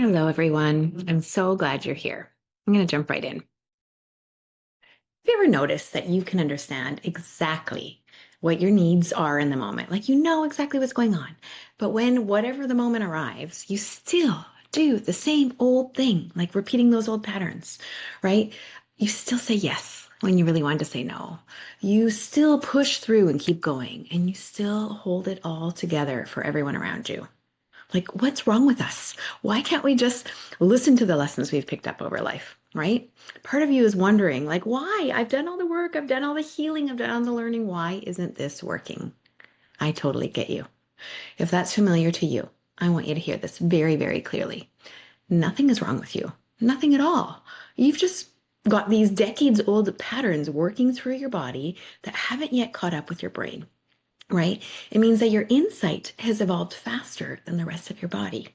Hello, everyone. I'm so glad you're here. I'm going to jump right in. Have you ever noticed that you can understand exactly what your needs are in the moment? Like you know exactly what's going on. But when whatever the moment arrives, you still do the same old thing, like repeating those old patterns, right? You still say yes when you really wanted to say no. You still push through and keep going, and you still hold it all together for everyone around you. Like, what's wrong with us? Why can't we just listen to the lessons we've picked up over life, right? Part of you is wondering, like, why? I've done all the work, I've done all the healing, I've done all the learning. Why isn't this working? I totally get you. If that's familiar to you, I want you to hear this very, very clearly. Nothing is wrong with you. Nothing at all. You've just got these decades old patterns working through your body that haven't yet caught up with your brain, right? It means that your insight has evolved faster than the rest of your body,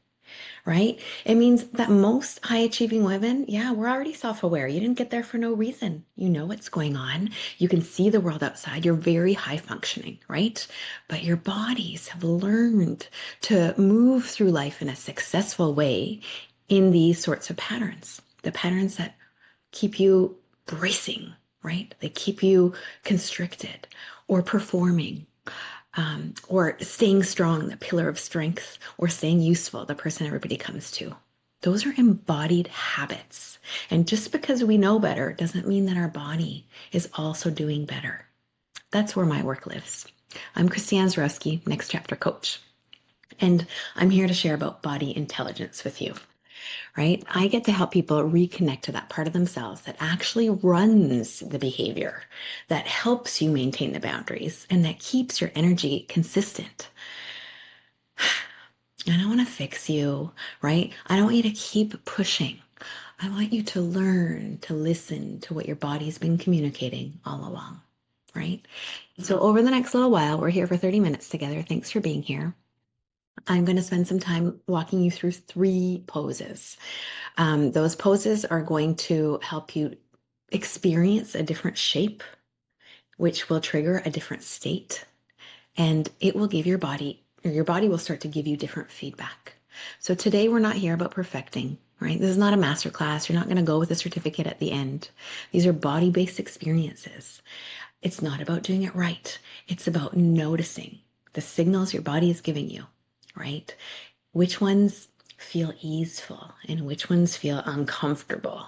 right? It means that most high achieving women, yeah, we're already self aware. You didn't get there for no reason. You know what's going on. You can see the world outside. You're very high functioning, right? But your bodies have learned to move through life in a successful way in these sorts of patterns, the patterns that keep you bracing, right? They keep you constricted or performing, or staying strong, the pillar of strength, or staying useful, the person everybody comes to. Those are embodied habits. And just because we know better doesn't mean that our body is also doing better. That's where my work lives. I'm Christiane Zarowski, Next Chapter Coach, and I'm here to share about body intelligence with you, right? I get to help people reconnect to that part of themselves that actually runs the behavior, that helps you maintain the boundaries, and that keeps your energy consistent. I don't want to fix you, right? I don't want you to keep pushing. I want you to learn to listen to what your body's been communicating all along, right? So, over the next little while, we're here for 30 minutes together. Thanks for being here. I'm going to spend some time walking you through three poses. Those poses are going to help you experience a different shape, which will trigger a different state, and it will give your body, or your body will start to give you different feedback. So today we're not here about perfecting, right? This is not a master class. You're not going to go with a certificate at the end. These are body-based experiences. It's not about doing it right. It's about noticing the signals your body is giving you, right? Which ones feel easeful and which ones feel uncomfortable,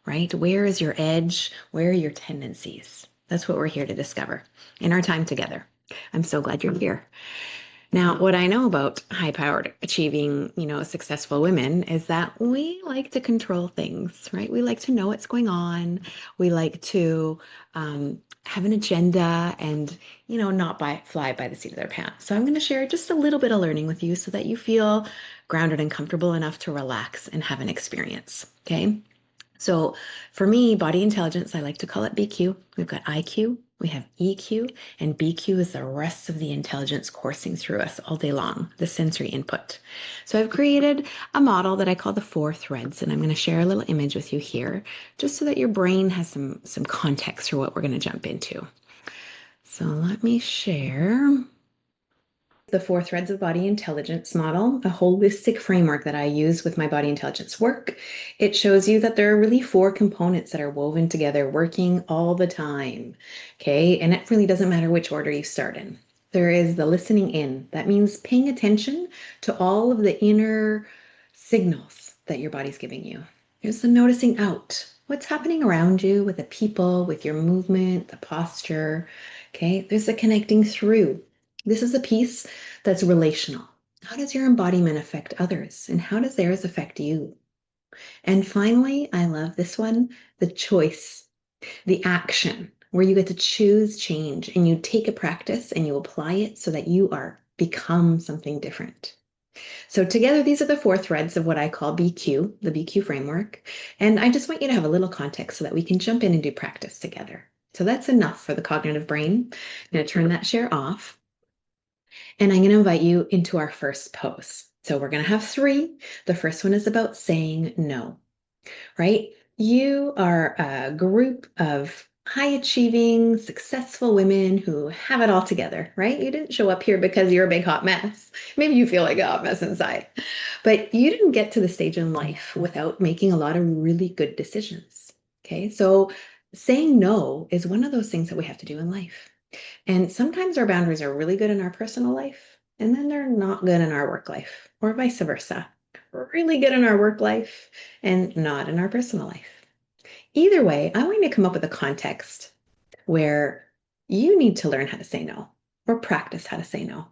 right? Where is your edge? Where are your tendencies? That's what we're here to discover in our time together. I'm so glad you're here. Now, what I know about high-powered, achieving, successful women is that we like to control things, right? We like to know what's going on. We like to have an agenda and, not fly by the seat of their pants. So I'm going to share just a little bit of learning with you so that you feel grounded and comfortable enough to relax and have an experience. Okay. So for me, body intelligence, I like to call it BQ. We've got IQ, we have EQ, and BQ is the rest of the intelligence coursing through us all day long, the sensory input. So I've created a model that I call the four threads, and I'm going to share a little image with you here, just so that your brain has some context for what we're going to jump into. So let me share the four threads of body intelligence model, a holistic framework that I use with my body intelligence work. It shows you that there are really four components that are woven together, working all the time. Okay. And it really doesn't matter which order you start in. There is the listening in. That means paying attention to all of the inner signals that your body's giving you. There's the noticing out. What's happening around you with the people, with your movement, the posture. Okay. There's the connecting through. This is a piece that's relational. How does your embodiment affect others? And how does theirs affect you? And finally, I love this one, the choice, the action, where you get to choose change and you take a practice and you apply it so that you are become something different. So together, these are the four threads of what I call BQ, the BQ framework. And I just want you to have a little context so that we can jump in and do practice together. So that's enough for the cognitive brain. I'm going to turn that share off. And I'm going to invite you into our first pose. So we're going to have three. The first one is about saying no, right? You are a group of high achieving, successful women who have it all together, right? You didn't show up here because you're a big hot mess. Maybe you feel like a hot mess inside, but you didn't get to the stage in life without making a lot of really good decisions. Okay. So saying no is one of those things that we have to do in life. And sometimes our boundaries are really good in our personal life, and then they're not good in our work life, or vice versa. Really good in our work life and not in our personal life. Either way, I want you to come up with a context where you need to learn how to say no or practice how to say no.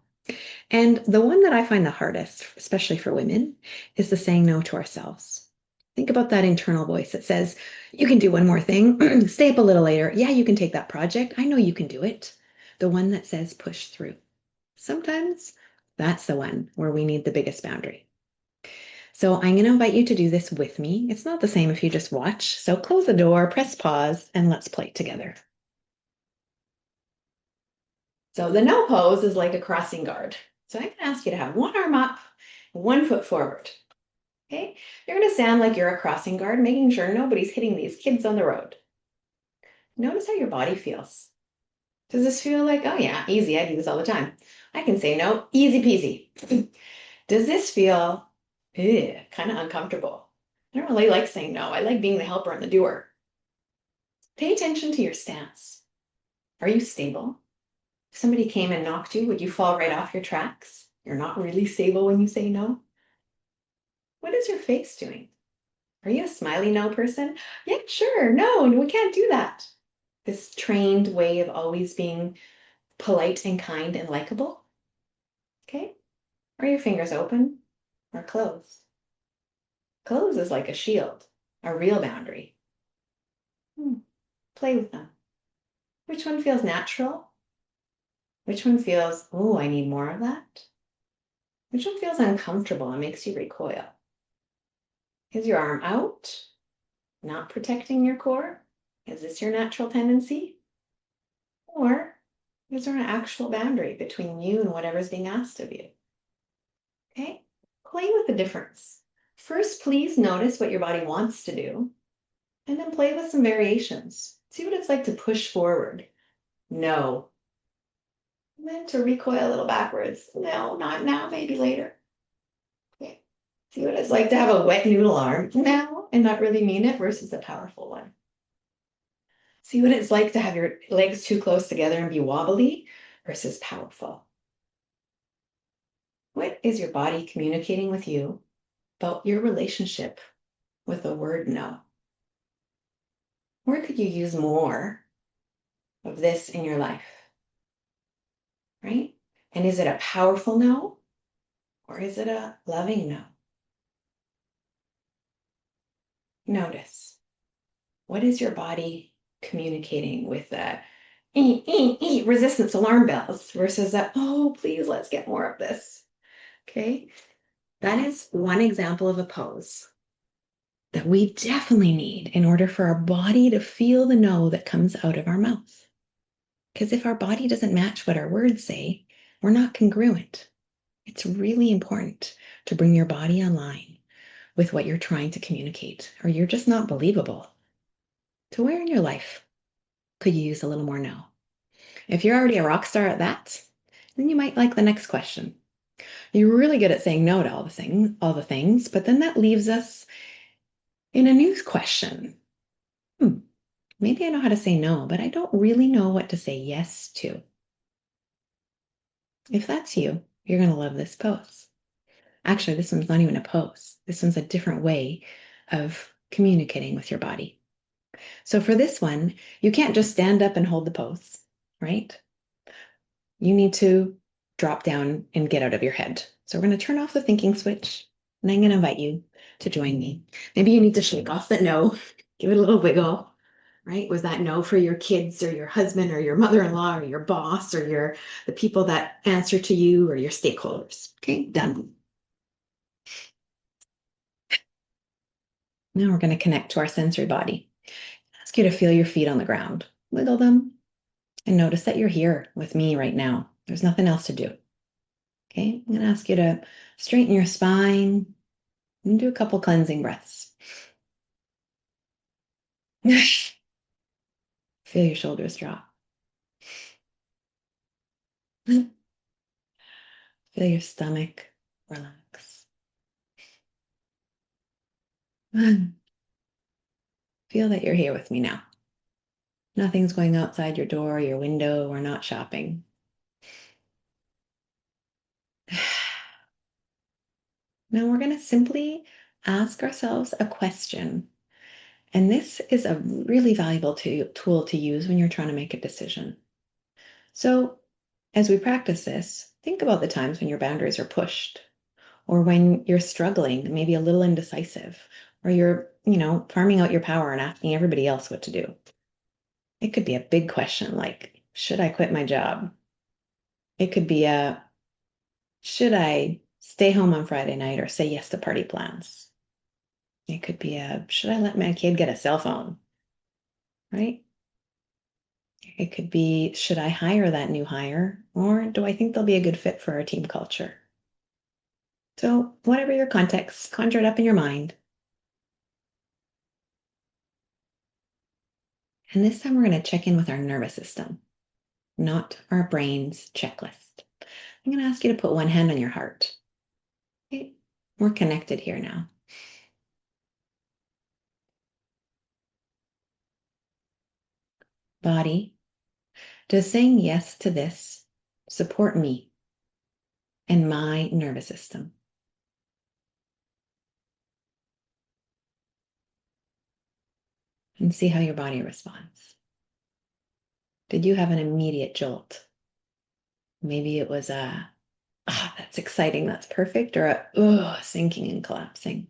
And the one that I find the hardest, especially for women, is the saying no to ourselves. Think about that internal voice that says, you can do one more thing, stay up a little later. Yeah, you can take that project. I know you can do it. The one that says push through. Sometimes that's the one where we need the biggest boundary. So I'm going to invite you to do this with me. It's not the same if you just watch. So close the door, press pause, and let's play together. So the no pose is like a crossing guard. So I'm going to ask you to have one arm up, one foot forward. Okay? You're going to stand like you're a crossing guard, making sure nobody's hitting these kids on the road. Notice how your body feels. Does this feel like, oh yeah, easy, I do this all the time. I can say no, easy peasy. Does this feel kind of uncomfortable? I don't really like saying no. I like being the helper and the doer. Pay attention to your stance. Are you stable? If somebody came and knocked you, would you fall right off your tracks? You're not really stable when you say no. What is your face doing? Are you a smiley no person? Yeah, sure. No, we can't do that. This trained way of always being polite and kind and likable. Okay? Are your fingers open or closed? Closed is like a shield, a real boundary. Play with them. Which one feels natural? Which one feels, oh, I need more of that? Which one feels uncomfortable and makes you recoil? Is your arm out, not protecting your core? Is this your natural tendency? Or is there an actual boundary between you and whatever's being asked of you? Okay? Play with the difference. First, please notice what your body wants to do, and then play with some variations. See what it's like to push forward. No. And then to recoil a little backwards. No, not now, maybe later. Okay. See what it's like to have a wet noodle arm now and not really mean it versus a powerful one. See what it's like to have your legs too close together and be wobbly versus powerful. What is your body communicating with you about your relationship with the word no? Where could you use more of this in your life? Right? And is it a powerful no or is it a loving no? Notice. What is your body communicating with that resistance alarm bells versus that, oh, please, let's get more of this. Okay. That is one example of a pose that we definitely need in order for our body to feel the no that comes out of our mouth. Because if our body doesn't match what our words say, we're not congruent. It's really important to bring your body online with what you're trying to communicate, or you're just not believable. To where in your life could you use a little more no? If you're already a rock star at that, then you might like the next question. You're really good at saying no to all the things, but then that leaves us in a new question. Maybe I know how to say no, but I don't really know what to say yes to. If that's you, you're going to love this pose. Actually, this one's not even a pose. This one's a different way of communicating with your body. So for this one, you can't just stand up and hold the pose, right? You need to drop down and get out of your head. So we're going to turn off the thinking switch, and I'm going to invite you to join me. Maybe you need to shake off that no, give it a little wiggle, right? Was that no for your kids or your husband or your mother-in-law or your boss or the people that answer to you or your stakeholders? Okay, done. Now we're going to connect to our sensory body. Ask you to feel your feet on the ground. Wiggle them and notice that you're here with me right now. There's nothing else to do. Okay, I'm going to ask you to straighten your spine and do a couple cleansing breaths. Feel Feel your shoulders drop. Feel your stomach relax. Feel that you're here with me now. Nothing's going outside your door, your window. We're not shopping. Now we're going to simply ask ourselves a question. And this is a really valuable tool to use when you're trying to make a decision. So, as we practice this, think about the times when your boundaries are pushed, or when you're struggling, maybe a little indecisive, or you're, farming out your power and asking everybody else what to do. It could be a big question like, should I quit my job? It could be should I stay home on Friday night or say yes to party plans? It could be should I let my kid get a cell phone? Right? It could be, should I hire that new hire? Or do I think they'll be a good fit for our team culture? So, whatever your context, conjure it up in your mind. And this time we're going to check in with our nervous system, not our brain's checklist. I'm going to ask you to put one hand on your heart. Okay? We're connected here now. Body, does saying yes to this support me and my nervous system? And see how your body responds. Did you have an immediate jolt? Maybe it was that's exciting, that's perfect, or sinking and collapsing.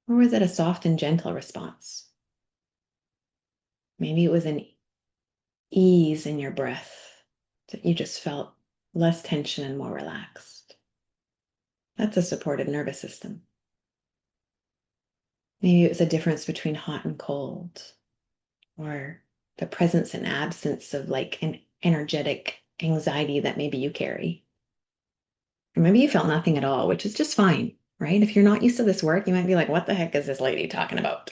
Or was it a soft and gentle response? Maybe it was an ease in your breath that you just felt less tension and more relaxed. That's a supported nervous system. Maybe it was a difference between hot and cold, or the presence and absence of like an energetic anxiety that maybe you carry. Or maybe you felt nothing at all, which is just fine, right? If you're not used to this work, you might be like, what the heck is this lady talking about?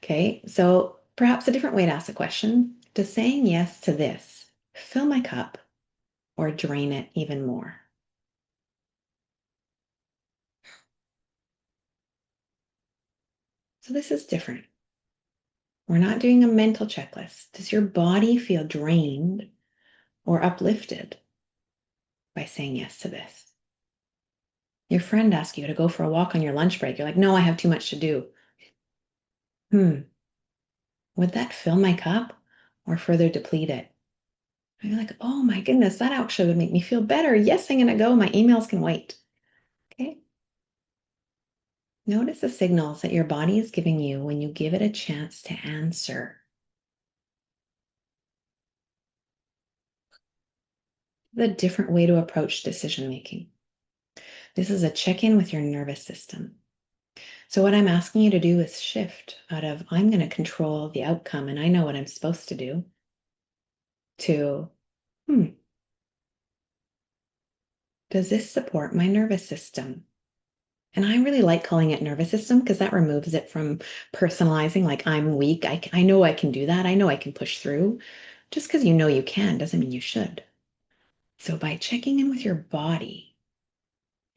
Okay, so perhaps a different way to ask the question, does saying yes to this fill my cup or drain it even more? So this is different. We're not doing a mental checklist. Does your body feel drained or uplifted by saying yes to this? Your friend asks you to go for a walk on your lunch break. You're like, no, I have too much to do. Would that fill my cup or further deplete it? And you're like, oh my goodness, that actually would make me feel better. Yes, I'm going to go. My emails can wait. Okay. Notice the signals that your body is giving you when you give it a chance to answer. The different way to approach decision making. This is a check in with your nervous system. So, what I'm asking you to do is shift out of I'm going to control the outcome and I know what I'm supposed to do to, hmm, does this support my nervous system? And I really like calling it nervous system because that removes it from personalizing like I'm weak. I know I can do that. I know I can push through. Just because you know you can doesn't mean you should. So by checking in with your body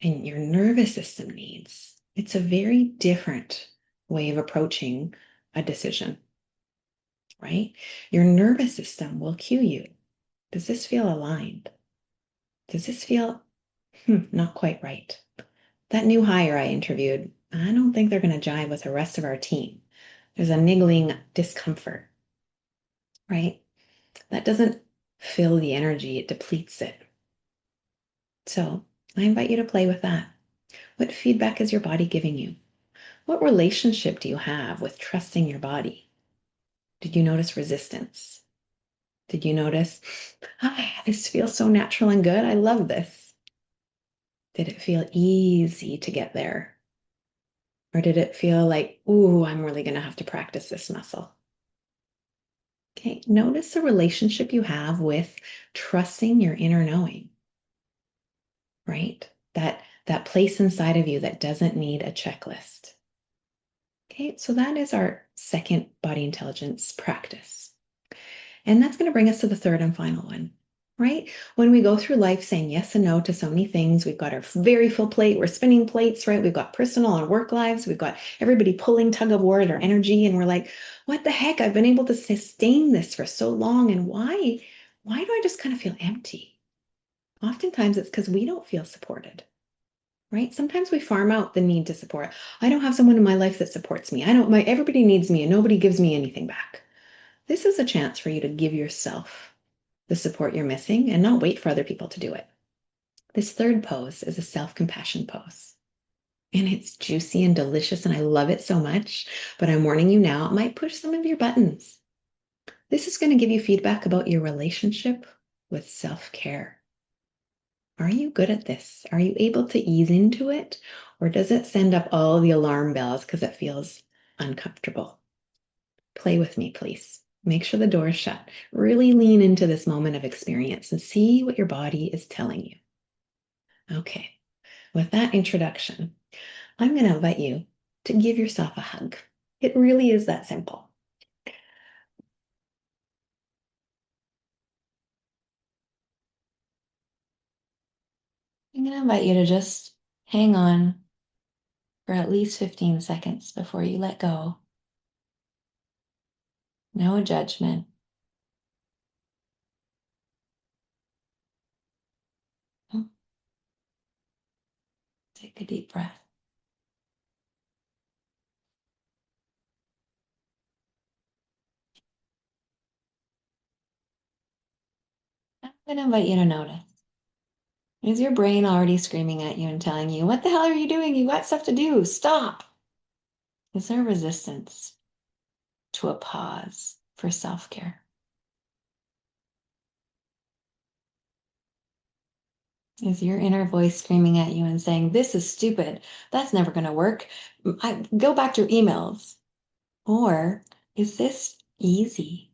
and your nervous system needs, it's a very different way of approaching a decision, right? Your nervous system will cue you. Does this feel aligned? Does this feel not quite right? That new hire I interviewed, I don't think they're going to jive with the rest of our team. There's a niggling discomfort, right? That doesn't fill the energy, it depletes it. So I invite you to play with that. What feedback is your body giving you? What relationship do you have with trusting your body? Did you notice resistance? Did you notice, this feels so natural and good? I love this. Did it feel easy to get there? Or did it feel like, ooh, I'm really going to have to practice this muscle? Okay, notice the relationship you have with trusting your inner knowing, right? That place inside of you that doesn't need a checklist. Okay, so that is our second body intelligence practice. And that's going to bring us to the third and final one, right? When we go through life saying yes and no to so many things, we've got our very full plate, we're spinning plates, right? We've got personal and work lives, we've got everybody pulling tug of war at our energy, and we're like, what the heck? I've been able to sustain this for so long, and why do I just kind of feel empty? Oftentimes it's because we don't feel supported, right? Sometimes we farm out the need to support. I don't have someone in my life that supports me. I don't, my everybody needs me and nobody gives me anything back. This is a chance for you to give yourself the support you're missing and not wait for other people to do it. This third pose is a self-compassion pose. And it's juicy and delicious, and I love it so much. But I'm warning you now, it might push some of your buttons. This is going to give you feedback about your relationship with self-care. Are you good at this? Are you able to ease into it? Or does it send up all the alarm bells because it feels uncomfortable? Play with me, please. Make sure the door is shut. Really lean into this moment of experience and see what your body is telling you. Okay, with that introduction, I'm going to invite you to give yourself a hug. It really is that simple. I'm going to invite you to just hang on for at least 15 seconds before you let go. No judgment. Take a deep breath. I'm going to invite you to notice. Is your brain already screaming at you and telling you, what the hell are you doing? You got stuff to do. Stop. Is there resistance to a pause for self-care? Is your inner voice screaming at you and saying, this is stupid. That's never going to work. Go back to your emails. Or is this easy?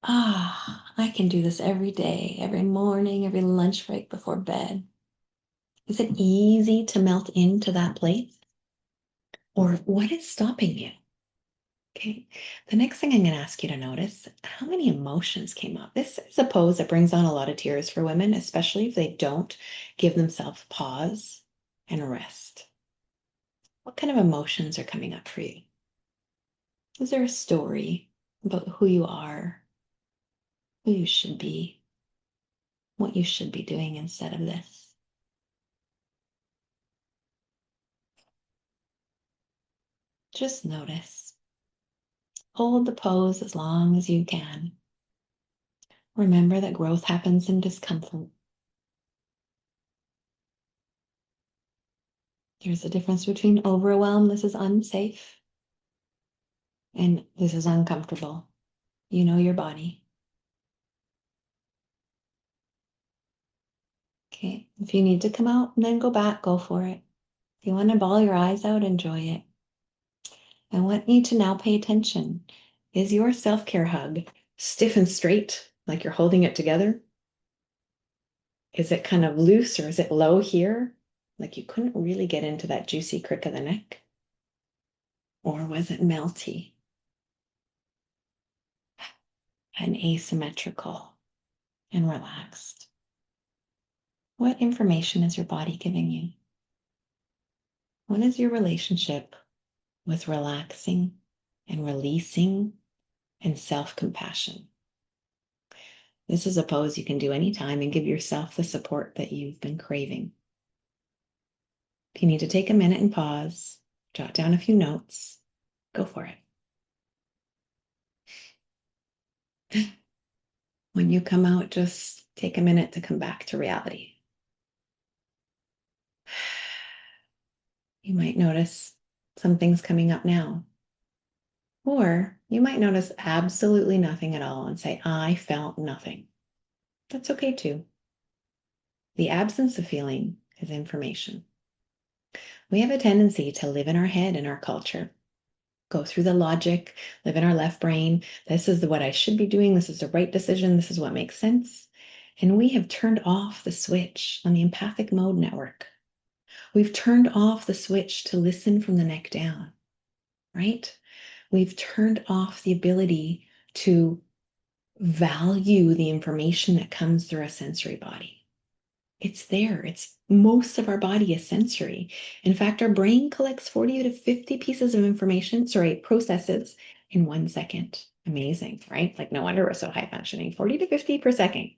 I can do this every day, every morning, every lunch break before bed. Is it easy to melt into that place? Or what is stopping you? Okay. The next thing I'm going to ask you to notice, how many emotions came up? This is a pose that brings on a lot of tears for women, especially if they don't give themselves pause and rest. What kind of emotions are coming up for you? Is there a story about who you are, who you should be, what you should be doing instead of this? Just notice. Hold the pose as long as you can. Remember that growth happens in discomfort. There's a difference between overwhelm, this is unsafe, and this is uncomfortable. You know your body. Okay, if you need to come out and then go back, go for it. If you want to bawl your eyes out, enjoy it. I want you to now pay attention. Is your self-care hug stiff and straight, like you're holding it together? Is it kind of loose or is it low here? Like you couldn't really get into that juicy crick of the neck? Or was it melty and asymmetrical and relaxed? What information is your body giving you? What is your relationship with relaxing and releasing and self-compassion? This is a pose you can do anytime and give yourself the support that you've been craving. If you need to take a minute and pause, jot down a few notes, go for it. When you come out, just take a minute to come back to reality. You might notice some things coming up now. Or you might notice absolutely nothing at all and say, I felt nothing. That's okay too. The absence of feeling is information. We have a tendency to live in our head in our culture, go through the logic, live in our left brain. This is what I should be doing. This is the right decision. This is what makes sense. And we have turned off the switch on the empathic mode network. We've turned off the switch to listen from the neck down, right? We've turned off the ability to value the information that comes through a sensory body. It's there. It's most of our body is sensory. In fact, our brain collects 40 to 50 pieces of information, processes in 1 second. Amazing, right? Like no wonder we're so high functioning, 40 to 50 per second.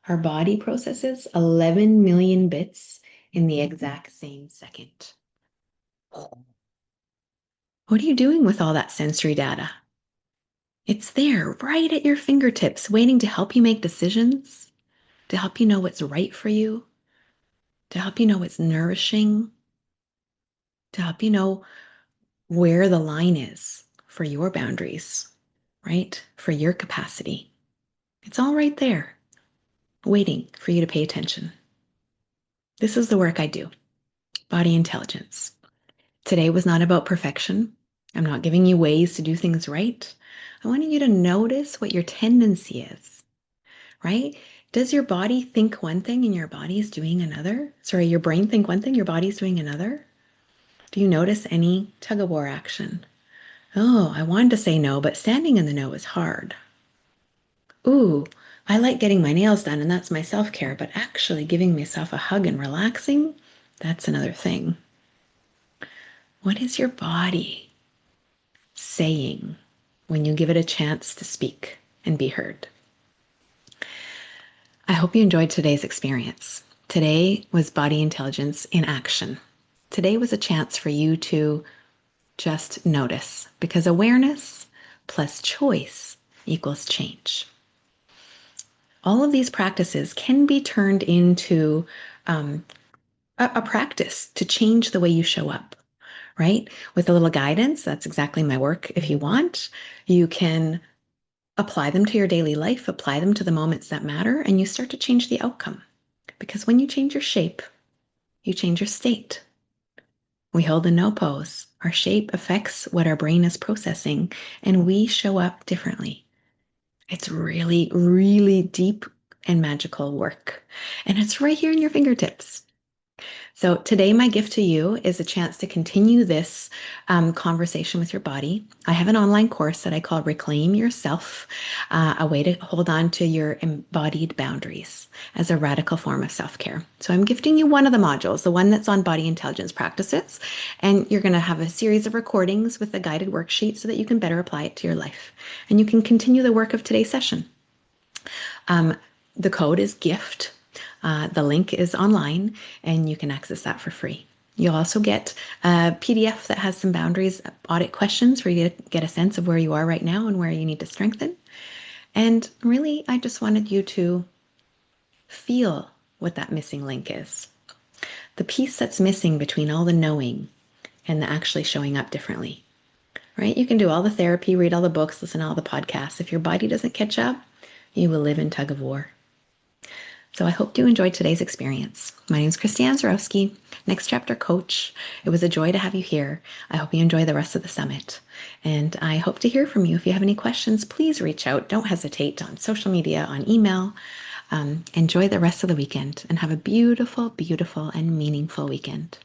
Our body processes 11 million bits in the exact same second. What are you doing with all that sensory data? It's there right at your fingertips, waiting to help you make decisions, to help you know what's right for you, to help you know what's nourishing, to help you know where the line is for your boundaries, right? For your capacity. It's all right there, waiting for you to pay attention. This is the work I do, body intelligence. Today was not about perfection. I'm not giving you ways to do things right. I wanted you to notice what your tendency is, right? Does your body think one thing and your body is doing another? Sorry, your brain think one thing, your body's doing another? Do you notice any tug of war action? Oh, I wanted to say no, but standing in the no is hard. Ooh, I like getting my nails done and that's my self-care, but actually giving myself a hug and relaxing, that's another thing. What is your body saying when you give it a chance to speak and be heard? I hope you enjoyed today's experience. Today was body intelligence in action. Today was a chance for you to just notice, because awareness plus choice equals change. All of these practices can be turned into a practice to change the way you show up, right? With a little guidance, that's exactly my work. If you want, you can apply them to your daily life, apply them to the moments that matter, and you start to change the outcome. Because when you change your shape, you change your state. We hold the no pose. Our shape affects what our brain is processing, and we show up differently. It's really, really deep and magical work. And it's right here in your fingertips. So today, my gift to you is a chance to continue this conversation with your body. I have an online course that I call Reclaim Yourself, a way to hold on to your embodied boundaries as a radical form of self-care. So I'm gifting you one of the modules, the one that's on body intelligence practices, and you're going to have a series of recordings with a guided worksheet so that you can better apply it to your life. And you can continue the work of today's session. The code is GIFT. The link is online and you can access that for free. You'll also get a PDF that has some boundaries audit questions for you to get a sense of where you are right now and where you need to strengthen. And really, I just wanted you to feel what that missing link is. The piece that's missing between all the knowing and the actually showing up differently, right? You can do all the therapy, read all the books, listen to all the podcasts. If your body doesn't catch up, you will live in tug of war. So I hope you enjoyed today's experience. My name is Christiane Zarowski, Next Chapter Coach. It was a joy to have you here. I hope you enjoy the rest of the summit. And I hope to hear from you. If you have any questions, please reach out. Don't hesitate on social media, on email. Enjoy the rest of the weekend and have a beautiful, beautiful and meaningful weekend.